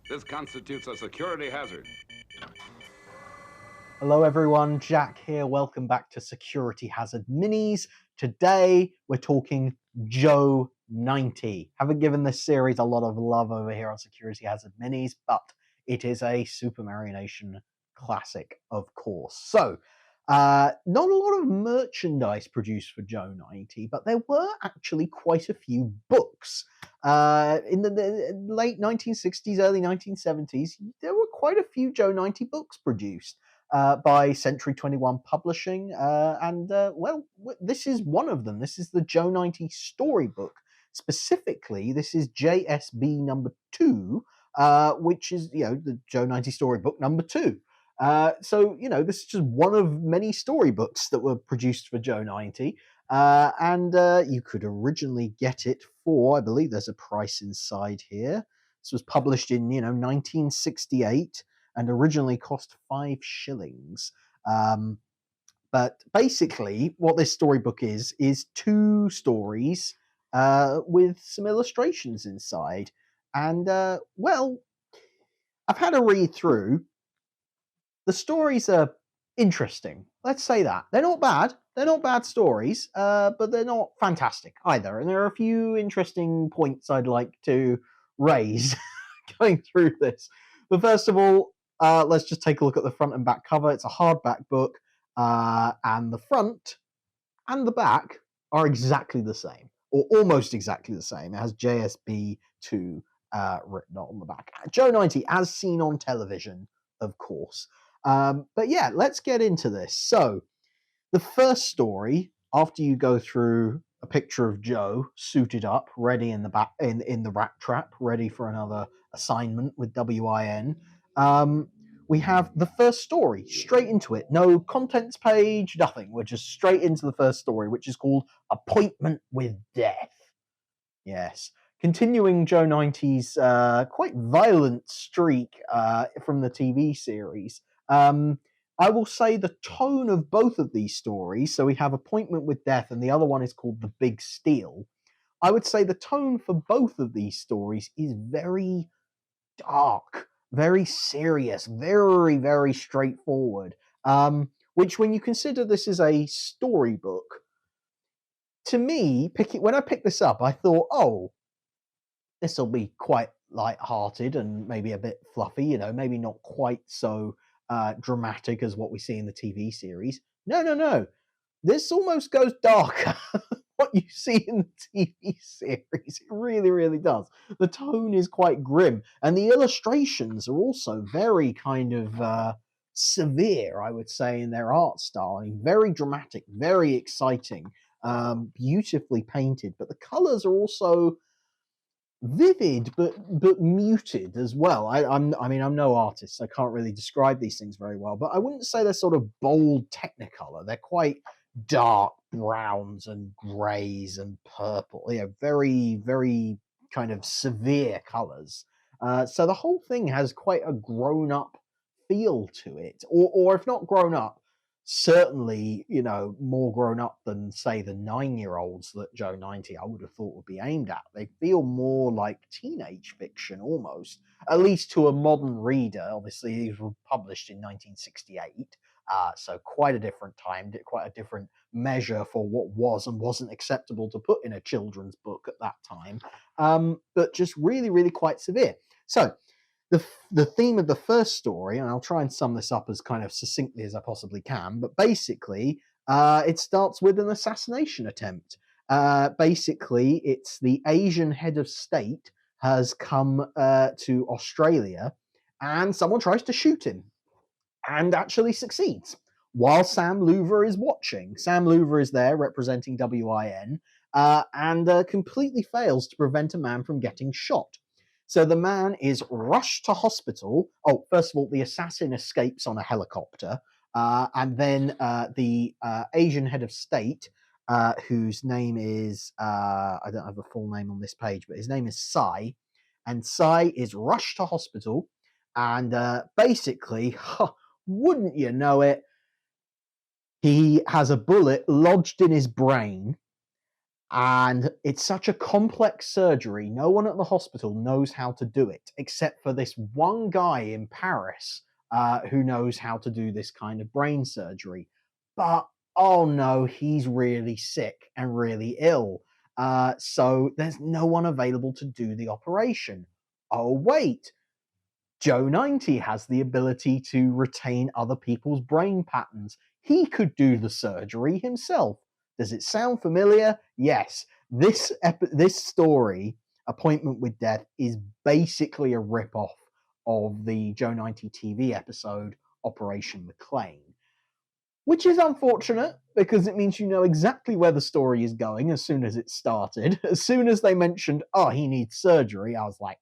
This constitutes a security hazard. Hello everyone, Jack here. Welcome back to Security Hazard Minis. Today we're talking Joe 90. Haven't given this series a lot of love over here on Security Hazard Minis, but it is a Super Mario Nation classic, of course. So, not a lot of merchandise produced for Joe 90, but there were actually quite a few books. In the late 1960s, early 1970s, there were quite a few Joe 90 books produced. By Century 21 Publishing. This is one of them. This is the Joe 90 storybook. Specifically, this is JSB number 2, which is, the Joe 90 storybook number 2. This is just one of many storybooks that were produced for Joe 90. You could originally get it for, I believe there's a price inside here. This was published in, 1968 and originally cost 5 shillings. But basically, what this storybook is 2 stories with some illustrations inside. And, I've had a read through. The stories are interesting. Let's say that. They're not bad. They're not bad stories, but they're not fantastic either. And there are a few interesting points I'd like to raise going through this. But first of all, let's just take a look at the front and back cover. It's a hardback book, and the front and the back are exactly the same, or almost exactly the same. It has JSB2 written on the back. Joe 90, as seen on television, of course. But yeah, let's get into this. So, the first story, after you go through a picture of Joe suited up, ready in the back in the rat trap, ready for another assignment with WIN. We have the first story, straight into it. No contents page, nothing. We're just straight into the first story, which is called Appointment with Death. Yes. Continuing Joe 90's quite violent streak from the TV series. I will say the tone of both of these stories, so we have Appointment with Death and the other one is called The Big Steal. I would say the tone for both of these stories is very dark, very serious, very, very straightforward. Which, when you consider this is a storybook, to me, when I picked this up, I thought, oh, this will be quite light-hearted and maybe a bit fluffy, maybe not quite so dramatic as what we see in the TV series. No. This almost goes darker what you see in the TV series. It really, really does. The tone is quite grim, and the illustrations are also very kind of severe, I would say, in their art style. I mean, very dramatic, very exciting, beautifully painted, but the colors are also vivid but muted as well. I'm no artist, so I can't really describe these things very well, but I wouldn't say they're sort of bold technicolor. They're quite dark browns and greys and purple. Very, very kind of severe colors. So the whole thing has quite a grown up feel to it, or if not grown up, certainly, more grown up than, say, the 9-year-olds that Joe 90 I would have thought would be aimed at. They feel more like teenage fiction almost, at least to a modern reader. Obviously, these were published in 1968, so quite a different time, quite a different measure for what was and wasn't acceptable to put in a children's book at that time, but just really, really quite severe. So, the theme of the first story, and I'll try and sum this up as kind of succinctly as I possibly can, but basically, it starts with an assassination attempt. Basically, it's the Asian head of state has come to Australia, and someone tries to shoot him, and actually succeeds, while Sam Loover is watching. Sam Loover is there representing WIN, and completely fails to prevent a man from getting shot. So the man is rushed to hospital. Oh, first of all, the assassin escapes on a helicopter. And then the Asian head of state, whose name is, I don't have a full name on this page, but his name is Sci. And Sci is rushed to hospital. And basically, wouldn't you know it, he has a bullet lodged in his brain. And it's such a complex surgery. No one at the hospital knows how to do it, except for this one guy in Paris who knows how to do this kind of brain surgery. But oh no, he's really sick and really ill. So there's no one available to do the operation. Oh, wait. Joe 90 has the ability to retain other people's brain patterns. He could do the surgery himself. Does it sound familiar? Yes. This story, Appointment with Death, is basically a rip-off of the Joe 90 TV episode Operation McClaine, which is unfortunate because it means you know exactly where the story is going as soon as it started. As soon as they mentioned, oh, he needs surgery, I was like,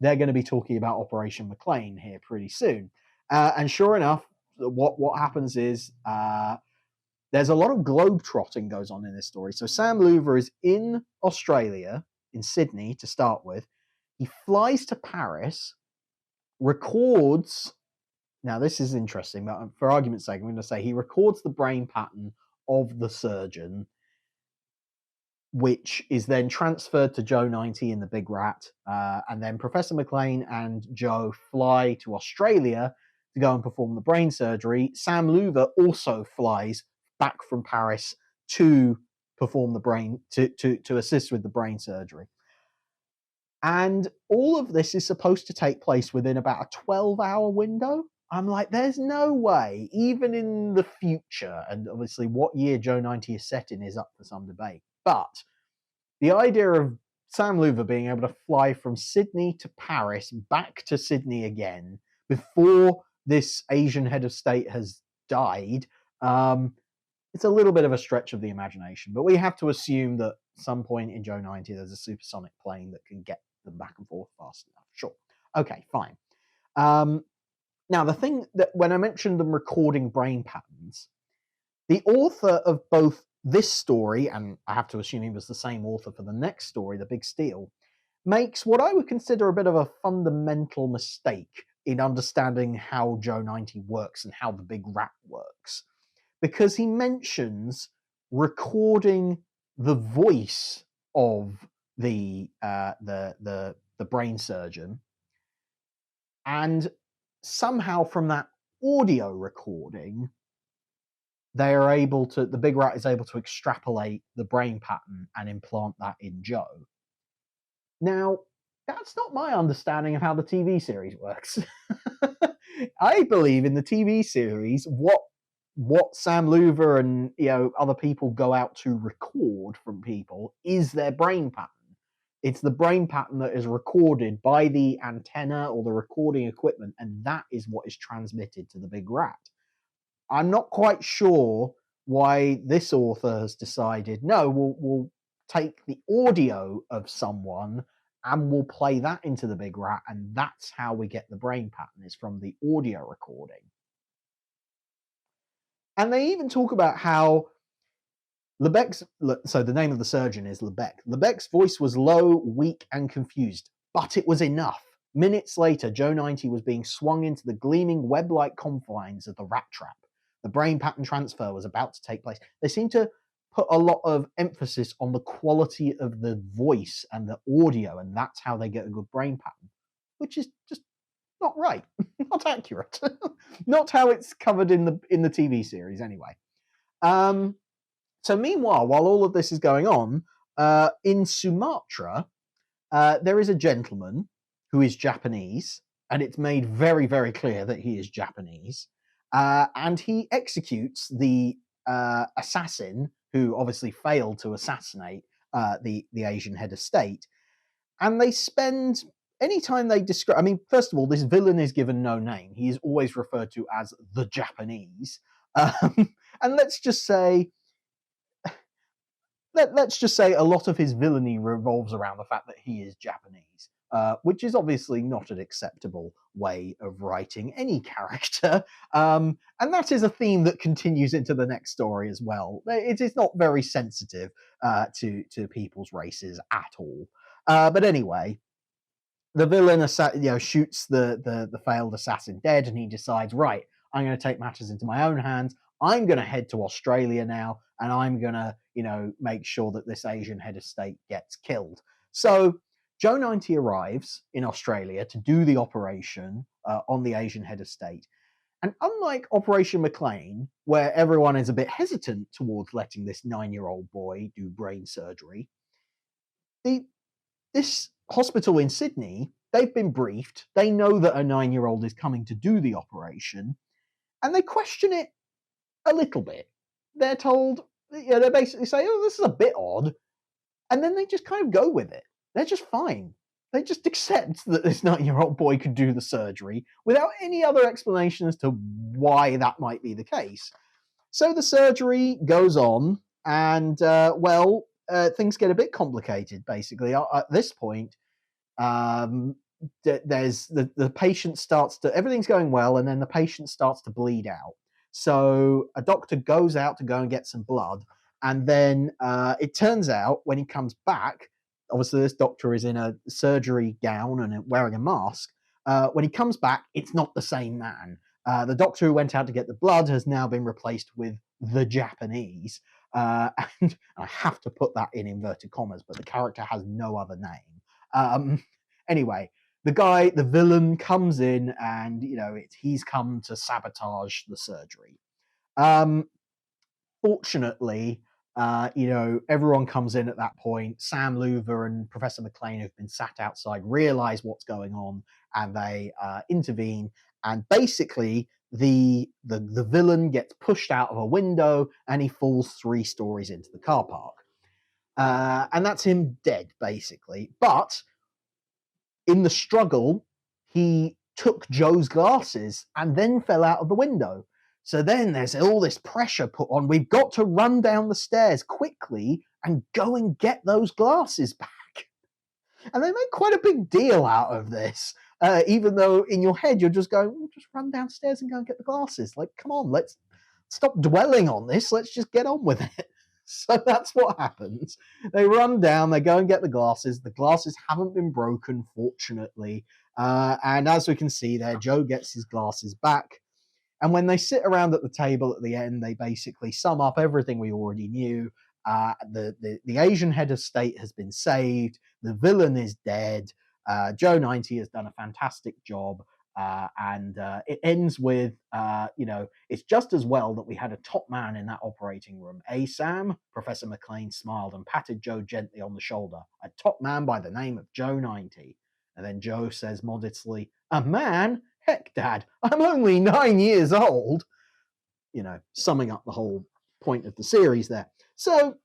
they're going to be talking about Operation McClaine here pretty soon. And sure enough, what happens is there's a lot of globetrotting goes on in this story. So Sam Louver is in Australia, in Sydney to start with. He flies to Paris, records. Now, this is interesting, but for argument's sake, I'm going to say he records the brain pattern of the surgeon, which is then transferred to Joe 90 in the Big Rat. And then Professor McClaine and Joe fly to Australia to go and perform the brain surgery. Sam Louver also flies back from Paris to perform the brain, to assist with the brain surgery. And all of this is supposed to take place within about a 12-hour window. I'm like, there's no way, even in the future, and obviously what year Joe 90 is set in is up for some debate, but the idea of Sam Louver being able to fly from Sydney to Paris, back to Sydney again, before this Asian head of state has died, it's a little bit of a stretch of the imagination. But we have to assume that at some point in Joe 90, there's a supersonic plane that can get them back and forth fast enough. Sure. Okay, fine. Now, the thing that when I mentioned them recording brain patterns, the author of both this story, and I have to assume he was the same author for the next story, The Big Steal, makes what I would consider a bit of a fundamental mistake in understanding how Joe 90 works and how the Big Rat works. Because he mentions recording the voice of the brain surgeon, and somehow from that audio recording, the Big Rat is able to extrapolate the brain pattern and implant that in Joe. Now, that's not my understanding of how the TV series works. I believe in the TV series, what Sam Louver and other people go out to record from people is their brain pattern. It's the brain pattern that is recorded by the antenna or the recording equipment, and that is what is transmitted to the Big Rat. I'm not quite sure why this author has decided, no, we'll take the audio of someone and we'll play that into the Big Rat, and that's how we get the brain pattern, is from the audio recording. And they even talk about how so the name of the surgeon is Lebec. Lebec's voice was low, weak, and confused, but it was enough. Minutes later, Joe 90 was being swung into the gleaming web-like confines of the rat trap. The brain pattern transfer was about to take place. They seem to put a lot of emphasis on the quality of the voice and the audio, and that's how they get a good brain pattern, which is just not right, not accurate, not how it's covered in the TV series anyway. So meanwhile, while all of this is going on, in Sumatra, there is a gentleman who is Japanese, and it's made very, very clear that he is Japanese, and he executes the assassin who obviously failed to assassinate the Asian head of state. And they spend any time they describe. I mean, first of all, this villain is given no name. He is always referred to as the Japanese, and let's just say a lot of his villainy revolves around the fact that he is Japanese, which is obviously not an acceptable way of writing any character. And that is a theme that continues into the next story as well. It is not very sensitive to people's races at all. But anyway, the villain shoots the failed assassin dead, and he decides, right, I'm going to take matters into my own hands. I'm going to head to Australia now, and I'm going to, make sure that this Asian head of state gets killed. So Joe 90 arrives in Australia to do the operation on the Asian head of state. And unlike Operation McClaine, where everyone is a bit hesitant towards letting this 9-year-old boy do brain surgery, this hospital in Sydney, they've been briefed. They know that a 9-year-old is coming to do the operation, and they question it a little bit. They're told, they basically say, oh, this is a bit odd. And then they just kind of go with it. They're just fine. They just accept that this 9-year-old boy could do the surgery without any other explanation as to why that might be the case. So the surgery goes on, and, things get a bit complicated, basically. At this point, there's the patient starts to, everything's going well, and then the patient starts to bleed out. So a doctor goes out to go and get some blood, and then it turns out when he comes back, obviously this doctor is in a surgery gown and wearing a mask. When he comes back, it's not the same man. The doctor who went out to get the blood has now been replaced with the Japanese. And I have to put that in inverted commas, but the character has no other name. Anyway, the villain comes in, and he's come to sabotage the surgery. Fortunately, everyone comes in at that point. Sam Loover and Professor McClaine, who've been sat outside, realize what's going on, and they intervene. And basically, the villain gets pushed out of a window, and he falls 3 stories into the car park. And that's him dead, basically. But in the struggle, he took Joe's glasses and then fell out of the window. So then there's all this pressure put on. We've got to run down the stairs quickly and go and get those glasses back. And they make quite a big deal out of this, even though in your head you're just going, well, just run downstairs and go and get the glasses. Like, come on, let's stop dwelling on this. Let's just get on with it. So that's what happens. They run down, they go and get the glasses. The glasses haven't been broken, fortunately. And as we can see there, Joe gets his glasses back. And when they sit around at the table at the end, they basically sum up everything we already knew. The Asian head of state has been saved. The villain is dead. Joe 90 has done a fantastic job. And it ends with, it's just as well that we had a top man in that operating room. Sam? Professor McClaine smiled and patted Joe gently on the shoulder. A top man by the name of Joe 90. And then Joe says modestly, a man? Heck, Dad, I'm only 9 years old. Summing up the whole point of the series there. So,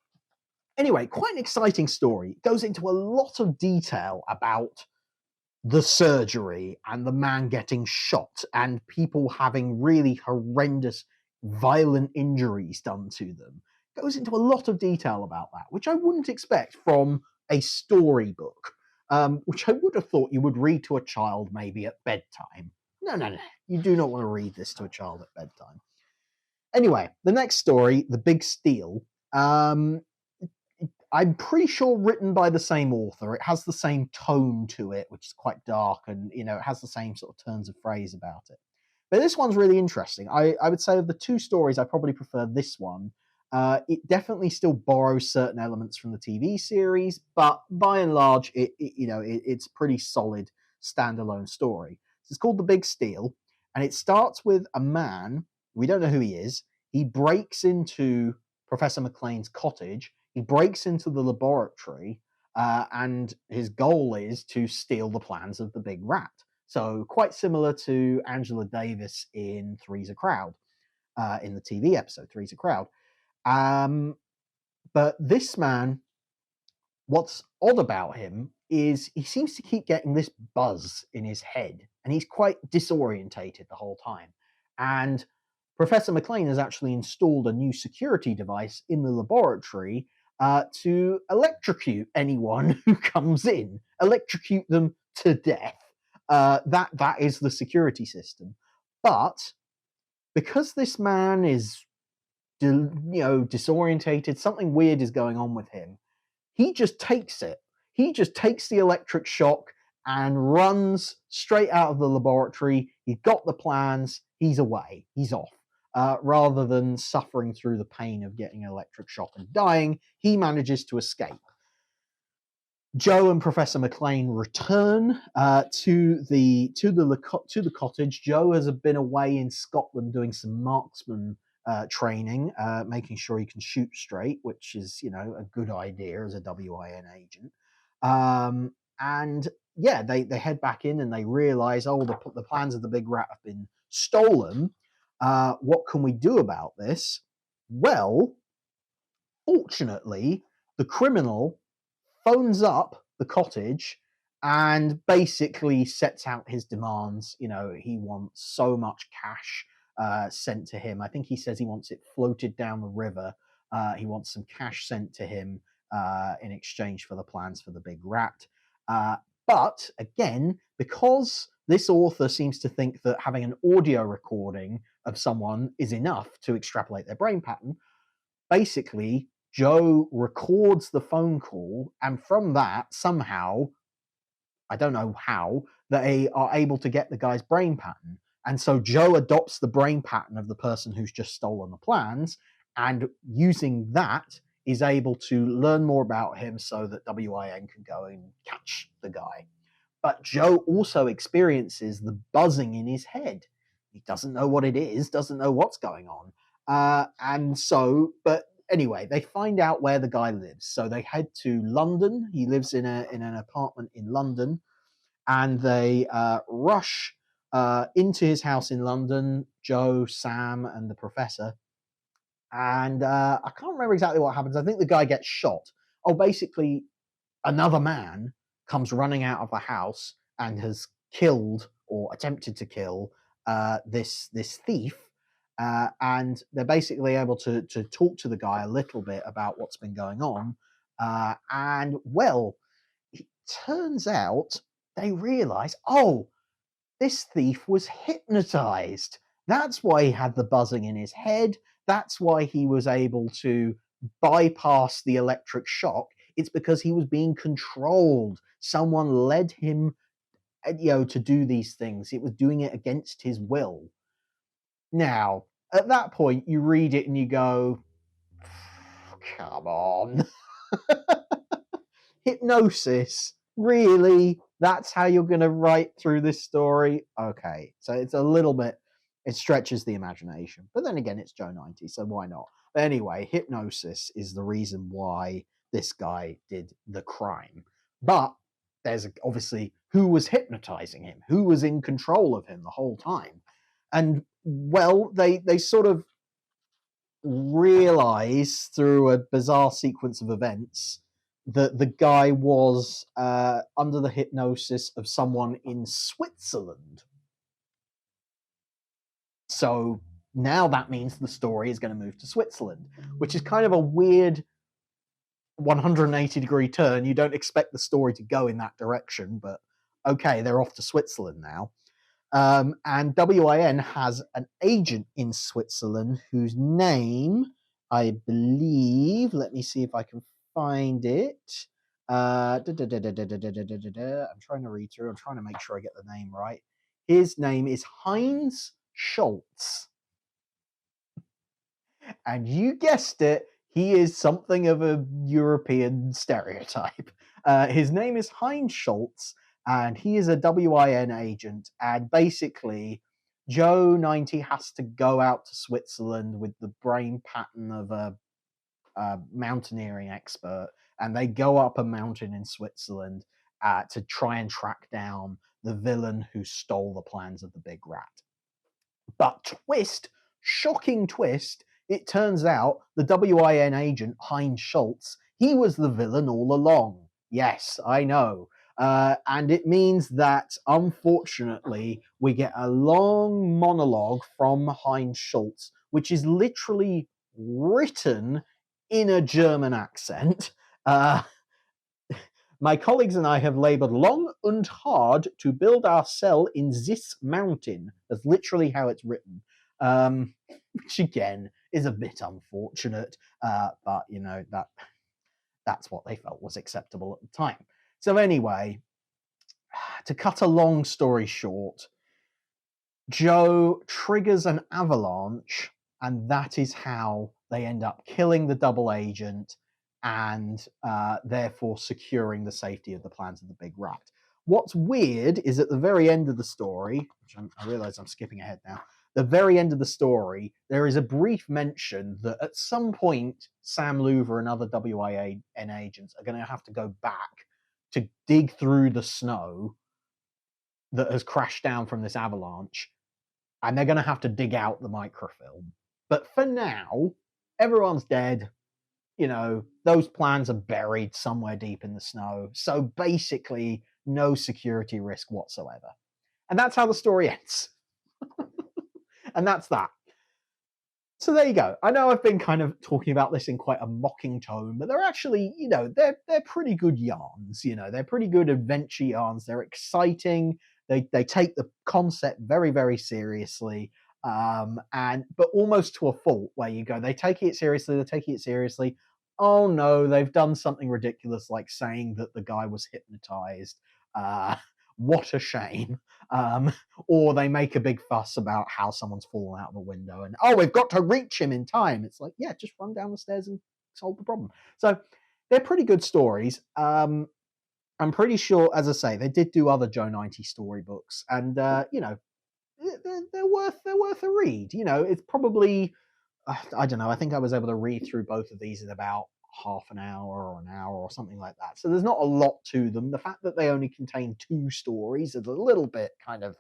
anyway, quite an exciting story. It goes into a lot of detail about the surgery and the man getting shot and people having really horrendous, violent injuries done to them. It goes into a lot of detail about that, which I wouldn't expect from a storybook, which I would have thought you would read to a child maybe at bedtime. No. You do not want to read this to a child at bedtime. Anyway, the next story, The Big Steal, I'm pretty sure written by the same author. It has the same tone to it, which is quite dark, and it has the same sort of turns of phrase about it. But this one's really interesting. I would say of the 2 stories, I probably prefer this one. It definitely still borrows certain elements from the TV series, but by and large, it's a pretty solid standalone story. So it's called The Big Steal, and it starts with a man. We don't know who he is. He breaks into Professor McClaine's cottage. He breaks into the laboratory, and his goal is to steal the plans of the Big Rat. So quite similar to Angela Davis in Three's a Crowd, in the TV episode Three's a Crowd. But this man, what's odd about him is he seems to keep getting this buzz in his head, and he's quite disorientated the whole time. And Professor McClaine has actually installed a new security device in the laboratory to electrocute anyone who comes in, electrocute them to death. That is the security system. But because this man is, disorientated, something weird is going on with him. He just takes it. He just takes the electric shock and runs straight out of the laboratory. He's got the plans. He's away. He's off. rather than suffering through the pain of getting an electric shock and dying, he manages to escape. Joe and Professor McClaine return to the cottage. Joe has been away in Scotland doing some marksman training, making sure he can shoot straight, which is, you know, a good idea as a WIN agent. And yeah, they head back in and they realize, oh, the plans of the Big Rat have been stolen. What can we do about this? Well, fortunately, the criminal phones up the cottage and basically sets out his demands. You know, he wants so much cash sent to him. I think he says he wants it floated down the river. He wants some cash sent to him in exchange for the plans for the Big Rat. But again, because this author seems to think that having an audio recording of someone is enough to extrapolate their brain pattern, basically Joe records the phone call, and from that, somehow, I don't know how, they are able to get the guy's brain pattern. And so Joe adopts the brain pattern of the person who's just stolen the plans, and using that is able to learn more about him so that WIN can go and catch the guy. But Joe also experiences the buzzing in his head. He doesn't know what it is, doesn't know what's going on. But anyway, they find out where the guy lives. So they head to London. He lives in an apartment in London. And they rush into his house in London, Joe, Sam, and the professor. And I can't remember exactly what happens. I think the guy gets shot. Oh, basically, another man comes running out of the house and has killed or attempted to kill this thief. And they're basically able to talk to the guy a little bit about what's been going on. And well, it turns out they realize, oh, this thief was hypnotized. That's why he had the buzzing in his head. That's why he was able to bypass the electric shock. It's because he was being controlled. Someone led him, to do these things. It was doing it against his will. Now, at that point, you read it and you go, come on. Hypnosis? Really? That's how you're going to write through this story? Okay. So it's a little bit, it stretches the imagination. But then again, it's Joe 90, so why not? But anyway, hypnosis is the reason why this guy did the crime. But there's obviously who was hypnotizing him, who was in control of him the whole time. And well, they sort of realize through a bizarre sequence of events that the guy was under the hypnosis of someone in Switzerland. So now that means the story is going to move to Switzerland, which is kind of a weird 180-degree turn. You don't expect the story to go in that direction, but okay, they're off to Switzerland now. And WIN has an agent in Switzerland whose name, I believe, let me see if I can find it. I'm trying to read through. I'm trying to make sure I get the name right. His name is Heinz Schultz. And you guessed it, he is something of a European stereotype. His name is Heinz Schultz, and he is a WIN agent. And basically, Joe 90 has to go out to Switzerland with the brain pattern of a mountaineering expert, and they go up a mountain in Switzerland to try and track down the villain who stole the plans of the Big Rat. But shocking twist, it turns out the WIN agent, Heinz Schultz, he was the villain all along. Yes, I know. And it means that, unfortunately, we get a long monologue from Heinz Schultz, which is literally written in a German accent. My colleagues and I have labored long and hard to build our cell in this mountain. That's literally how it's written. Which again is a bit unfortunate, but you know, that's what they felt was acceptable at the time. So anyway, to cut a long story short, Joe triggers an avalanche and that is how they end up killing the double agent and therefore securing the safety of the plans of the Big Rat. What's weird is at the very end of the story, which I realize I'm skipping ahead now, the very end of the story, there is a brief mention that at some point, Sam Loover and other WIN agents are going to have to go back to dig through the snow that has crashed down from this avalanche, and they're going to have to dig out the microfilm. But for now, everyone's dead. You know, those plans are buried somewhere deep in the snow. So basically, no security risk whatsoever. And that's how the story ends. And that's that. So there you go. I know I've been kind of talking about this in quite a mocking tone, but they're actually, you know, they're pretty good yarns. You know, they're pretty good adventure yarns. They're exciting. They take the concept very, very seriously, but almost to a fault. Where you go, they take it seriously. They're taking it seriously. Oh no, they've done something ridiculous, like saying that the guy was hypnotized. What a shame. Or they make a big fuss about how someone's fallen out of a window and, oh, we've got to reach him in time. It's like, yeah, just run down the stairs and solve the problem. So they're pretty good stories. I'm pretty sure, as I say, they did do other Joe 90 storybooks, and you know, they're worth a read. You know, it's probably, I don't know, I think I was able to read through both of these in about half an hour or an hour or something like that. So there's not a lot to them. The fact that they only contain 2 stories is a little bit kind of,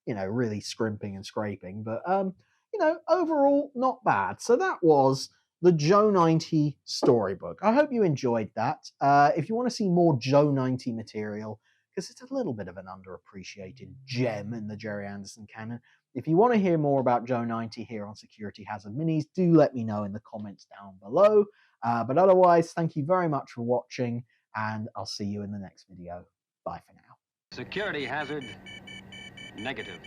you know, really scrimping and scraping. But you know, overall not bad. So that was the Joe 90 storybook. I hope you enjoyed that. If you want to see more Joe 90 material, because it's a little bit of an underappreciated gem in the Jerry Anderson canon, if you want to hear more about Joe 90 here on Security Hazard Minis, do let me know in the comments down below. But otherwise, thank you very much for watching, and I'll see you in the next video. Bye for now. Security hazard negative.